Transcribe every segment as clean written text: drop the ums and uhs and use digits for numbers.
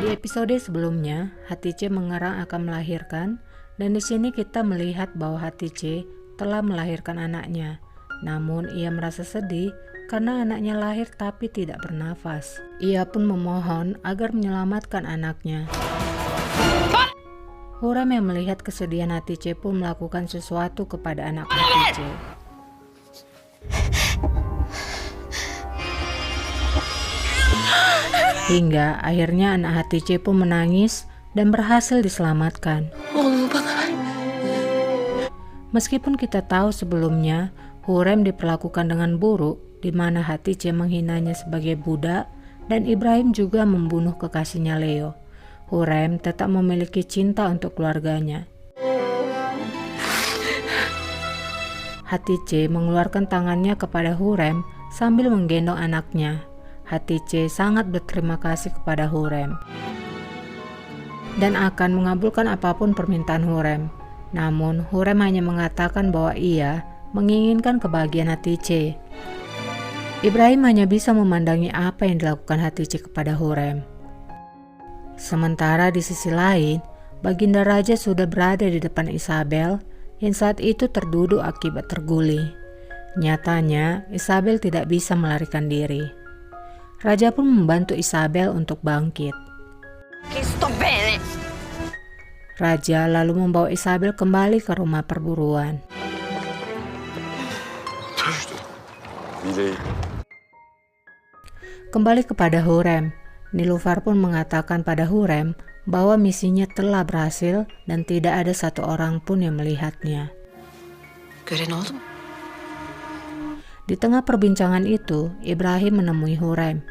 Di episode sebelumnya, Hatice mengerang akan melahirkan, dan di sini kita melihat bahwa Hatice telah melahirkan anaknya. Namun ia merasa sedih karena anaknya lahir tapi tidak bernafas. Ia pun memohon agar menyelamatkan anaknya. Hurrem yang melihat kesedihan Hatice pun melakukan sesuatu kepada anak Hatice. Hingga akhirnya anak Hatice pun menangis dan berhasil diselamatkan. Meskipun kita tahu sebelumnya Hurrem diperlakukan dengan buruk, di mana Hatice menghinanya sebagai budak dan Ibrahim juga membunuh kekasihnya Leo, Hurrem tetap memiliki cinta untuk keluarganya. Hatice mengeluarkan tangannya kepada Hurrem sambil menggendong anaknya. Hatice sangat berterima kasih kepada Hurrem dan akan mengabulkan apapun permintaan Hurrem. Namun Hurrem hanya mengatakan bahwa ia menginginkan kebahagiaan Hatice. Ibrahim hanya bisa memandangi apa yang dilakukan Hatice kepada Hurrem. Sementara di sisi lain, Baginda Raja sudah berada di depan Isabel yang saat itu terduduk akibat terguling. Nyatanya Isabel tidak bisa melarikan diri. Raja pun membantu Isabel untuk bangkit. Raja lalu membawa Isabel kembali ke rumah perburuan. Kembali kepada Hurrem, Nilufar pun mengatakan pada Hurrem bahwa misinya telah berhasil dan tidak ada satu orang pun yang melihatnya. Di tengah perbincangan itu, Ibrahim menemui Hurrem.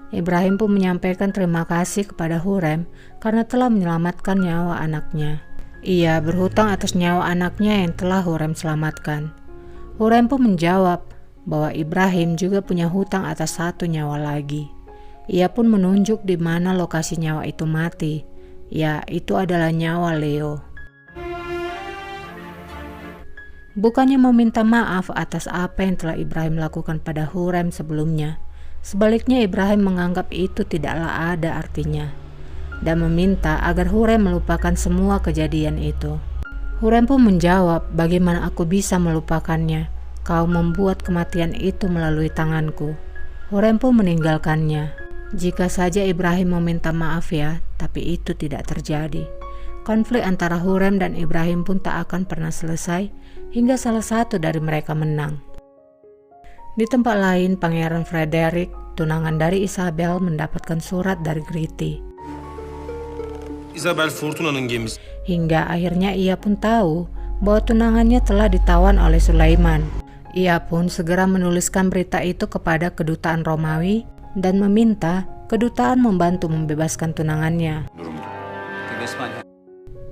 Ibrahim pun menyampaikan terima kasih kepada Hurrem karena telah menyelamatkan nyawa anaknya. Ia berhutang atas nyawa anaknya yang telah Hurrem selamatkan. Hurrem pun menjawab bahwa Ibrahim juga punya hutang atas satu nyawa lagi. Ia pun menunjuk di mana lokasi nyawa itu mati. Ya, itu adalah nyawa Leo. Bukannya meminta maaf atas apa yang telah Ibrahim lakukan pada Hurrem sebelumnya, sebaliknya Ibrahim menganggap itu tidaklah ada artinya dan meminta agar Hurrem melupakan semua kejadian itu. Hurrem pun menjawab, bagaimana aku bisa melupakannya? Kau membuat kematian itu melalui tanganku. Hurrem pun meninggalkannya. Jika saja Ibrahim meminta maaf ya, tapi itu tidak terjadi. Konflik antara Hurrem dan Ibrahim pun tak akan pernah selesai hingga salah satu dari mereka menang. Di tempat lain, Pangeran Frederick, tunangan dari Isabel, mendapatkan surat dari Gritti. Isabel Fortuna'nın gemisi. Hingga akhirnya ia pun tahu bahwa tunangannya telah ditawan oleh Sulaiman. Ia pun segera menuliskan berita itu kepada kedutaan Romawi dan meminta kedutaan membantu membebaskan tunangannya.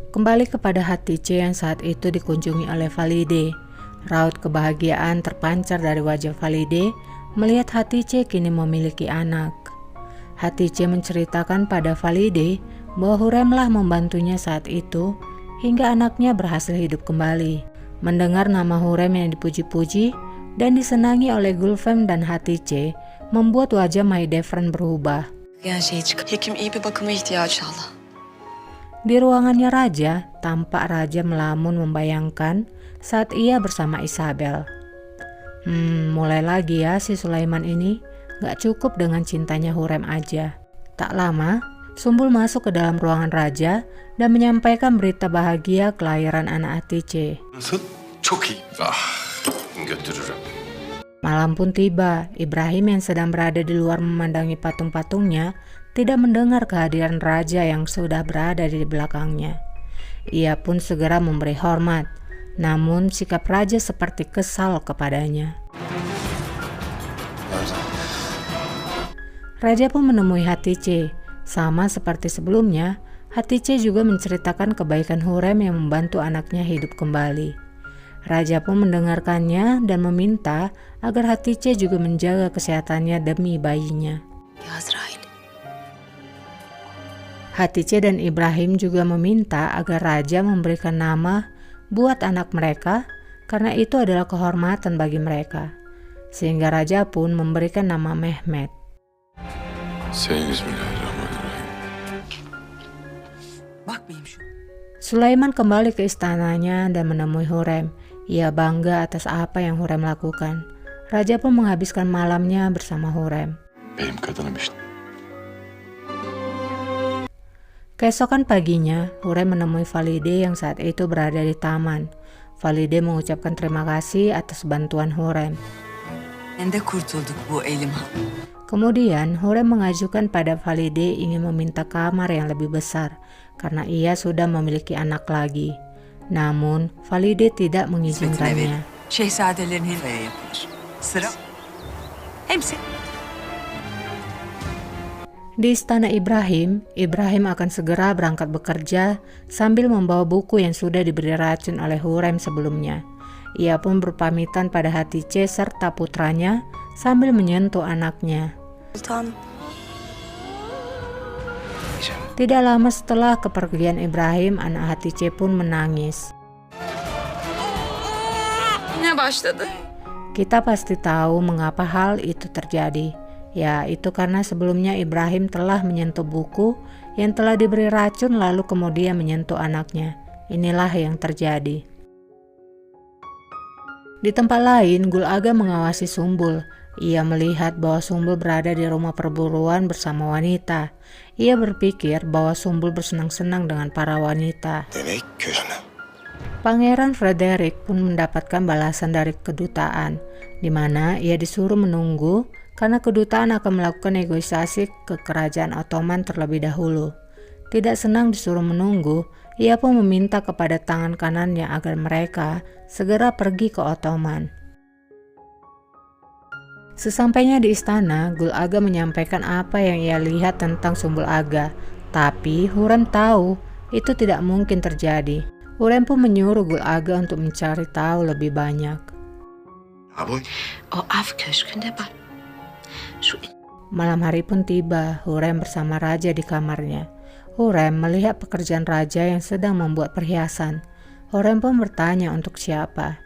Kembali kepada Hatice yang saat itu dikunjungi oleh Valide. Raut kebahagiaan terpancar dari wajah Valide melihat Hatice kini memiliki anak. Hatice menceritakan pada Valide bahwa Hurremlah membantunya saat itu hingga anaknya berhasil hidup kembali. Mendengar nama Hurrem yang dipuji-puji dan disenangi oleh Gulfem dan Hatice membuat wajah Mahidevran berubah. Di ruangannya raja, tampak raja melamun membayangkan saat ia bersama Isabel. Mulai lagi ya si Sulaiman ini, gak cukup dengan cintanya Hurrem aja. Tak lama, Sumbul masuk ke dalam ruangan raja dan menyampaikan berita bahagia kelahiran anak Hatice. Malam pun tiba, Ibrahim yang sedang berada di luar memandangi patung-patungnya tidak mendengar kehadiran raja yang sudah berada di belakangnya. Ia pun segera memberi hormat, namun sikap raja seperti kesal kepadanya. Raja pun menemui Hatice. Sama seperti sebelumnya, Hatice juga menceritakan kebaikan Hurrem yang membantu anaknya hidup kembali. Raja pun mendengarkannya dan meminta agar Hatice juga menjaga kesehatannya demi bayinya. Hatice dan Ibrahim juga meminta agar raja memberikan nama buat anak mereka karena itu adalah kehormatan bagi mereka. Sehingga raja pun memberikan nama Mehmet. Bakmayayım şu. Sulaiman kembali ke istananya dan menemui Hurrem. Ia bangga atas apa yang Hurrem lakukan. Raja pun menghabiskan malamnya bersama Hurrem. Benim kadınım işte. Keesokan paginya, Hurrem menemui Valide yang saat itu berada di taman. Valide mengucapkan terima kasih atas bantuan Hurrem. De kurtulduk bu elim. Kemudian Hurrem mengajukan pada Valide ingin meminta kamar yang lebih besar karena ia sudah memiliki anak lagi. Namun Valide tidak mengizinkannya. Şehzadelerin helvaya yapılır. Sıra. Hepsi. Di istana Ibrahim, Ibrahim akan segera berangkat bekerja sambil membawa buku yang sudah diberi racun oleh Hurrem sebelumnya. Ia pun berpamitan pada Hatice serta putranya sambil menyentuh anaknya. Sultan. Tidak lama setelah kepergian Ibrahim, anak Hatice pun menangis. Yine başladı. Kita pasti tahu mengapa hal itu terjadi. Ya, itu karena sebelumnya Ibrahim telah menyentuh buku yang telah diberi racun lalu kemudian menyentuh anaknya. Inilah yang terjadi. Di tempat lain, Gul Aga mengawasi Sumbul. Ia melihat bahwa Sumbul berada di rumah perburuan bersama wanita. Ia berpikir bahwa Sumbul bersenang-senang dengan para wanita. Pangeran Frederick pun mendapatkan balasan dari kedutaan, di mana ia disuruh menunggu karena kedutaan akan melakukan negosiasi ke kerajaan Ottoman terlebih dahulu. Tidak senang disuruh menunggu, ia pun meminta kepada tangan kanannya agar mereka segera pergi ke Ottoman. Sesampainya di istana, Gul Aga menyampaikan apa yang ia lihat tentang Sumbul Aga. Tapi Hurrem tahu itu tidak mungkin terjadi. Hurrem pun menyuruh Gul Aga untuk mencari tahu lebih banyak. O av köşkünde bak. Malam hari pun tiba, Hurrem bersama raja di kamarnya. Hurrem melihat pekerjaan raja yang sedang membuat perhiasan. Hurrem pun bertanya untuk siapa.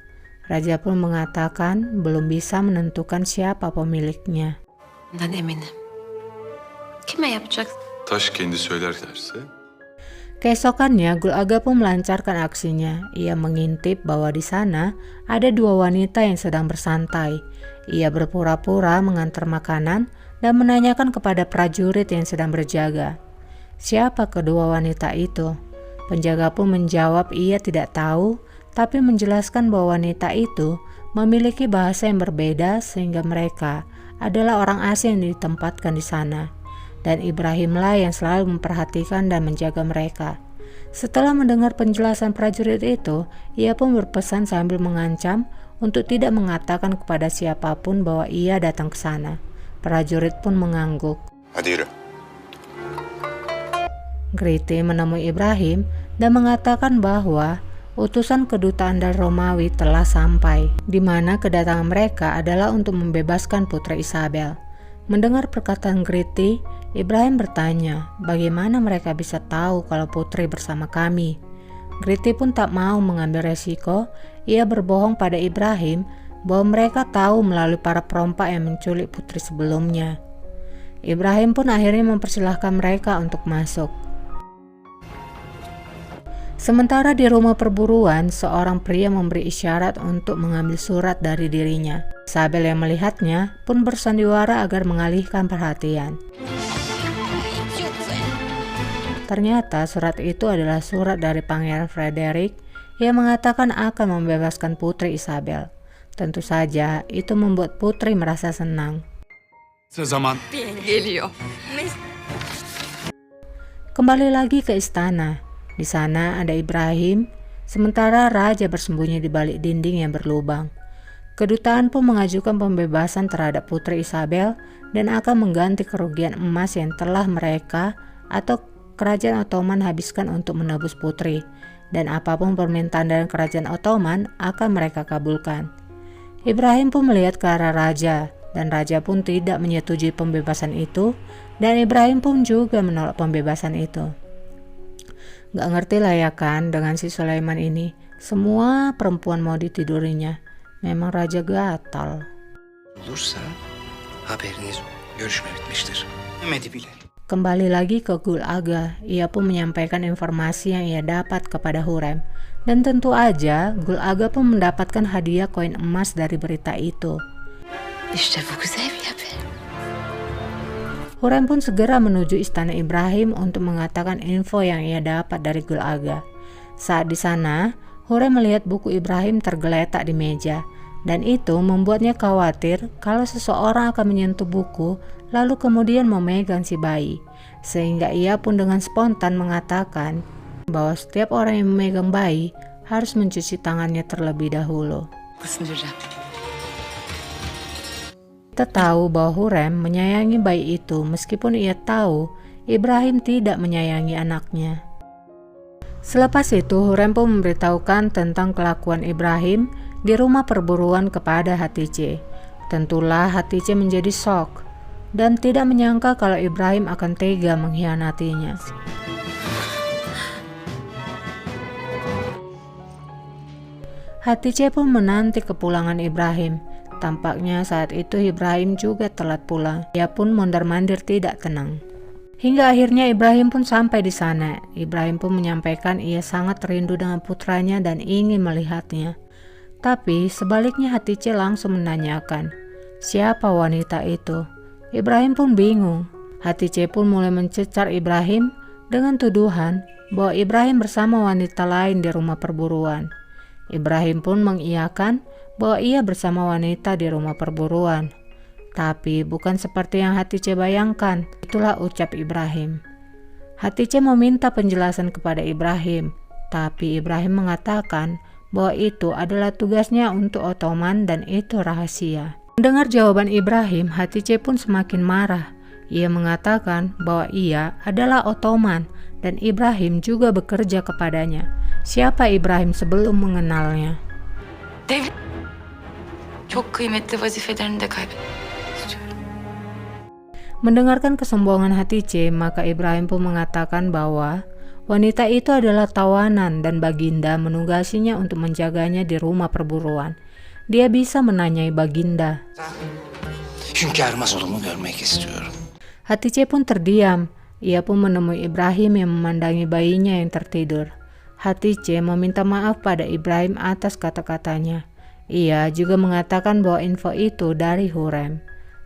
Raja pun mengatakan belum bisa menentukan siapa pemiliknya. Bundan eminim. Kime yapacaksın? Taş kendi söyler derse. Keesokannya, Gul Aga pun melancarkan aksinya. Ia mengintip bahwa di sana ada dua wanita yang sedang bersantai. Ia berpura-pura mengantar makanan dan menanyakan kepada prajurit yang sedang berjaga. Siapa kedua wanita itu? Penjaga pun menjawab ia tidak tahu, tapi menjelaskan bahwa wanita itu memiliki bahasa yang berbeda sehingga mereka adalah orang asing yang ditempatkan di sana. Dan Ibrahimlah yang selalu memperhatikan dan menjaga mereka. Setelah mendengar penjelasan prajurit itu, ia pun berpesan sambil mengancam untuk tidak mengatakan kepada siapapun bahwa ia datang ke sana. Prajurit pun mengangguk. Hadi yürü. Grete menemui Ibrahim dan mengatakan bahwa utusan kedutaan dari Romawi telah sampai, di mana kedatangan mereka adalah untuk membebaskan Putri Isabel. Mendengar perkataan Grete, Ibrahim bertanya bagaimana mereka bisa tahu kalau putri bersama kami. Grete pun tak mau mengambil resiko. Ia berbohong pada Ibrahim bahwa mereka tahu melalui para perompak yang menculik putri sebelumnya. Ibrahim pun akhirnya mempersilahkan mereka untuk masuk. Sementara di rumah perburuan, seorang pria memberi isyarat untuk mengambil surat dari dirinya. Isabel yang melihatnya pun bersandiwara agar mengalihkan perhatian. Ternyata surat itu adalah surat dari Pangeran Frederick yang mengatakan akan membebaskan Putri Isabel. Tentu saja itu membuat Putri merasa senang. Geliyor. Kembali lagi ke istana. Di sana ada Ibrahim, sementara raja bersembunyi di balik dinding yang berlubang. Kedutaan pun mengajukan pembebasan terhadap Putri Isabel dan akan mengganti kerugian emas yang telah mereka atau kerajaan Ottoman habiskan untuk menebus putri, dan apapun permintaan dari kerajaan Ottoman akan mereka kabulkan. Ibrahim pun melihat ke arah raja, dan raja pun tidak menyetujui pembebasan itu, dan Ibrahim pun juga menolak pembebasan itu. Gak ngerti lah ya kan dengan si Sulaiman ini, semua perempuan mau ditidurinya. Memang raja gatal. Olursa haberiniz görüşme bitmiştir. Demedi bile. kembali lagi ke Gul Aga. Ia pun menyampaikan informasi yang ia dapat kepada Hurrem. Dan tentu aja Gul Aga pun mendapatkan hadiah koin emas dari berita itu. Hurrem pun segera menuju istana Ibrahim untuk mengatakan info yang ia dapat dari Gul Aga. Saat di sana, Hurrem melihat buku Ibrahim tergeletak di meja. Dan itu membuatnya khawatir kalau seseorang akan menyentuh buku lalu kemudian memegang si bayi. Sehingga ia pun dengan spontan mengatakan bahwa setiap orang yang memegang bayi harus mencuci tangannya terlebih dahulu. Kita tahu bahwa Hurrem menyayangi bayi itu meskipun ia tahu Ibrahim tidak menyayangi anaknya. Selepas itu Hurrem pun memberitahukan tentang kelakuan Ibrahim di rumah perburuan kepada Hatice. Tentulah Hatice menjadi shock dan tidak menyangka kalau Ibrahim akan tega mengkhianatinya. Hatice pun menanti kepulangan Ibrahim. Tampaknya saat itu Ibrahim juga telat pulang. Ia pun mondar-mandir tidak tenang. Hingga akhirnya Ibrahim pun sampai di sana. Ibrahim pun menyampaikan ia sangat rindu dengan putranya dan ingin melihatnya. Tapi sebaliknya Hatice langsung menanyakan, siapa wanita itu? Ibrahim pun bingung. Hatice pun mulai mencecar Ibrahim dengan tuduhan bahwa Ibrahim bersama wanita lain di rumah perburuan. Ibrahim pun mengiyakan bahwa ia bersama wanita di rumah perburuan. Tapi bukan seperti yang Hatice bayangkan, itulah ucap Ibrahim. Hatice meminta penjelasan kepada Ibrahim, tapi Ibrahim mengatakan bahwa itu adalah tugasnya untuk Ottoman dan itu rahasia. Mendengar jawaban Ibrahim, Hatice pun semakin marah. Ia mengatakan bahwa ia adalah Ottoman dan Ibrahim juga bekerja kepadanya. Siapa Ibrahim sebelum mengenalnya? Mendengarkan kesombongan Hatice, maka Ibrahim pun mengatakan bahwa wanita itu adalah tawanan dan Baginda menugasinya untuk menjaganya di rumah perburuan. Dia bisa menanyai Baginda. Hatice pun terdiam. Ia pun menemui Ibrahim yang memandangi bayinya yang tertidur. Hatice meminta maaf pada Ibrahim atas kata-katanya. Ia juga mengatakan bahwa info itu dari Hurrem.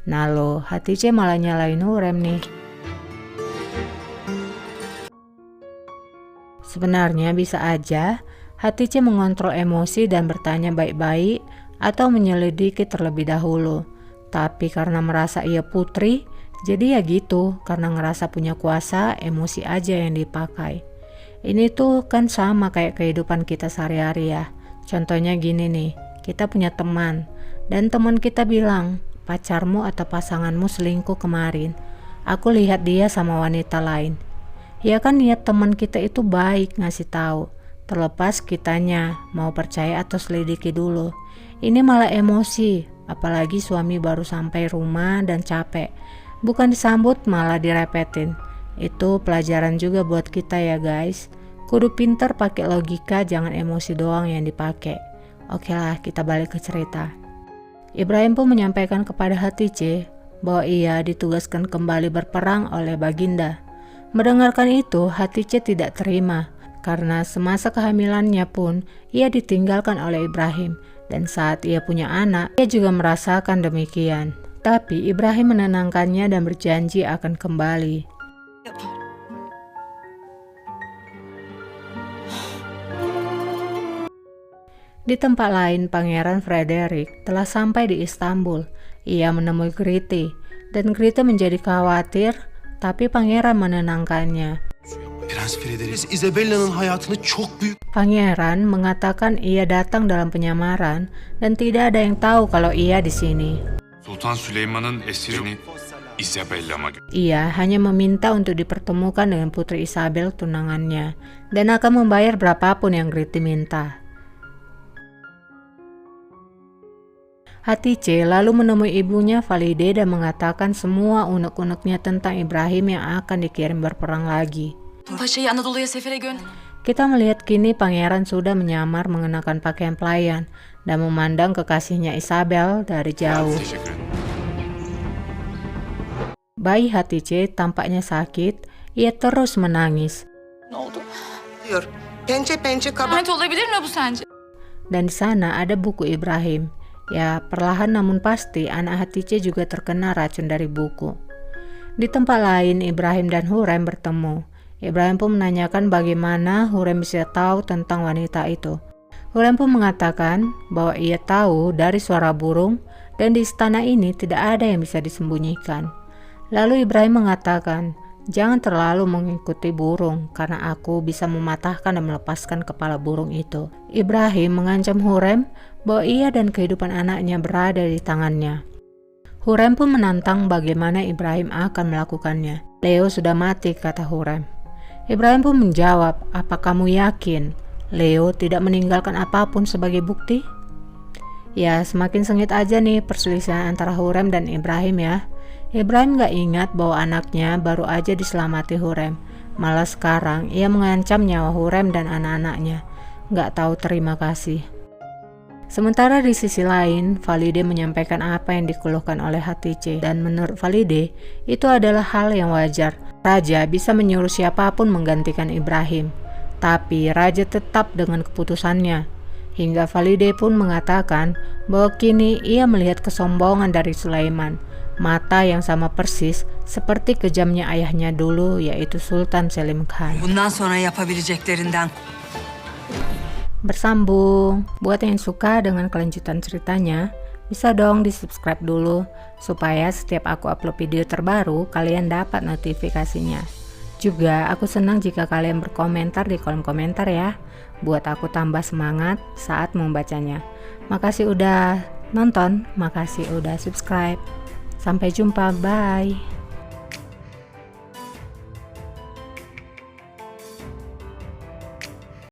Nah lo, Hatice malah nyalain Hurrem nih. Sebenarnya bisa aja Hatice mengontrol emosi dan bertanya baik-baik atau menyelidiki terlebih dahulu. Tapi karena merasa ia putri, jadi ya gitu, karena ngerasa punya kuasa, emosi aja yang dipakai. Ini tuh kan sama kayak kehidupan kita sehari-hari ya. Contohnya gini nih, kita punya teman, dan teman kita bilang, pacarmu atau pasanganmu selingkuh kemarin. Aku lihat dia sama wanita lain. Ya kan niat teman kita itu baik ngasih tahu. Terlepas kitanya mau percaya atau selidiki dulu. Ini malah emosi, apalagi suami baru sampai rumah dan capek. Bukan disambut malah direpetin. Itu pelajaran juga buat kita ya guys. Kudu pinter pakai logika, jangan emosi doang yang dipakai. Oke lah, kita balik ke cerita. Ibrahim pun menyampaikan kepada Hatice bahwa ia ditugaskan kembali berperang oleh Baginda. Mendengarkan itu, Hatice tidak terima karena semasa kehamilannya pun ia ditinggalkan oleh Ibrahim, dan saat ia punya anak, ia juga merasakan demikian. Tapi Ibrahim menenangkannya dan berjanji akan kembali. Di tempat lain, Pangeran Frederick telah sampai di Istanbul. Ia menemui Gritti, dan Gritti menjadi khawatir, tapi Pangeran menenangkannya. Prens Frederick Isabella'nın hayatını çok büyük. Pangeran mengatakan ia datang dalam penyamaran dan tidak ada yang tahu kalau ia di sini. Sultan Süleyman'ın esirini Isabella mı? Ia hanya meminta untuk dipertemukan dengan Putri Isabel tunangannya dan akan membayar berapapun yang Gritti minta. Hatice lalu menemui ibunya Valide dan mengatakan semua unek-uneknya tentang Ibrahim yang akan dikirim berperang lagi. Kita melihat kini pangeran sudah menyamar mengenakan pakaian pelayan dan memandang kekasihnya Isabel dari jauh. bayi Hatice tampaknya sakit, ia terus menangis. Ne oldu? Diyor. Pençe pençe kabak. Lanet olabilir mi bu sence? Dan di sana ada buku Ibrahim. Ya, perlahan namun pasti anak Hatice juga terkena racun dari buku. Di tempat lain, Ibrahim dan Hurem bertemu. Ibrahim pun menanyakan bagaimana Hurem bisa tahu tentang wanita itu. Hurem pun mengatakan bahwa ia tahu dari suara burung dan di istana ini tidak ada yang bisa disembunyikan. Lalu Ibrahim mengatakan, jangan terlalu mengikuti burung karena aku bisa mematahkan dan melepaskan kepala burung itu. Ibrahim mengancam Hurem bahwa ia dan kehidupan anaknya berada di tangannya. Hurem pun menantang bagaimana Ibrahim akan melakukannya. Leo sudah mati, kata Hurem. Ibrahim pun menjawab, apa kamu yakin Leo tidak meninggalkan apapun sebagai bukti? Ya, semakin sengit aja nih perselisihan antara Hurem dan Ibrahim ya. Ibrahim gak ingat bahwa anaknya baru aja diselamati Hurem. Malah sekarang ia mengancam nyawa Hurem dan anak-anaknya. Gak tahu terima kasih. Sementara di sisi lain, Valide menyampaikan apa yang dikeluhkan oleh Hatice. Dan menurut Valide, itu adalah hal yang wajar. Raja bisa menyuruh siapapun menggantikan Ibrahim. Tapi Raja tetap dengan keputusannya. Hingga Valide pun mengatakan bahwa kini ia melihat kesombongan dari Sulaiman. Mata yang sama persis seperti kejamnya ayahnya dulu, yaitu Sultan Selim Khan. Bundan sonra yapabileceklerinden Bersambung. Buat yang suka dengan kelanjutan ceritanya, bisa dong di subscribe dulu supaya setiap aku upload video terbaru kalian dapat notifikasinya. Juga aku senang jika kalian berkomentar di kolom komentar ya, buat aku tambah semangat saat membacanya. Makasih udah nonton, makasih udah subscribe. Sampai jumpa, bye.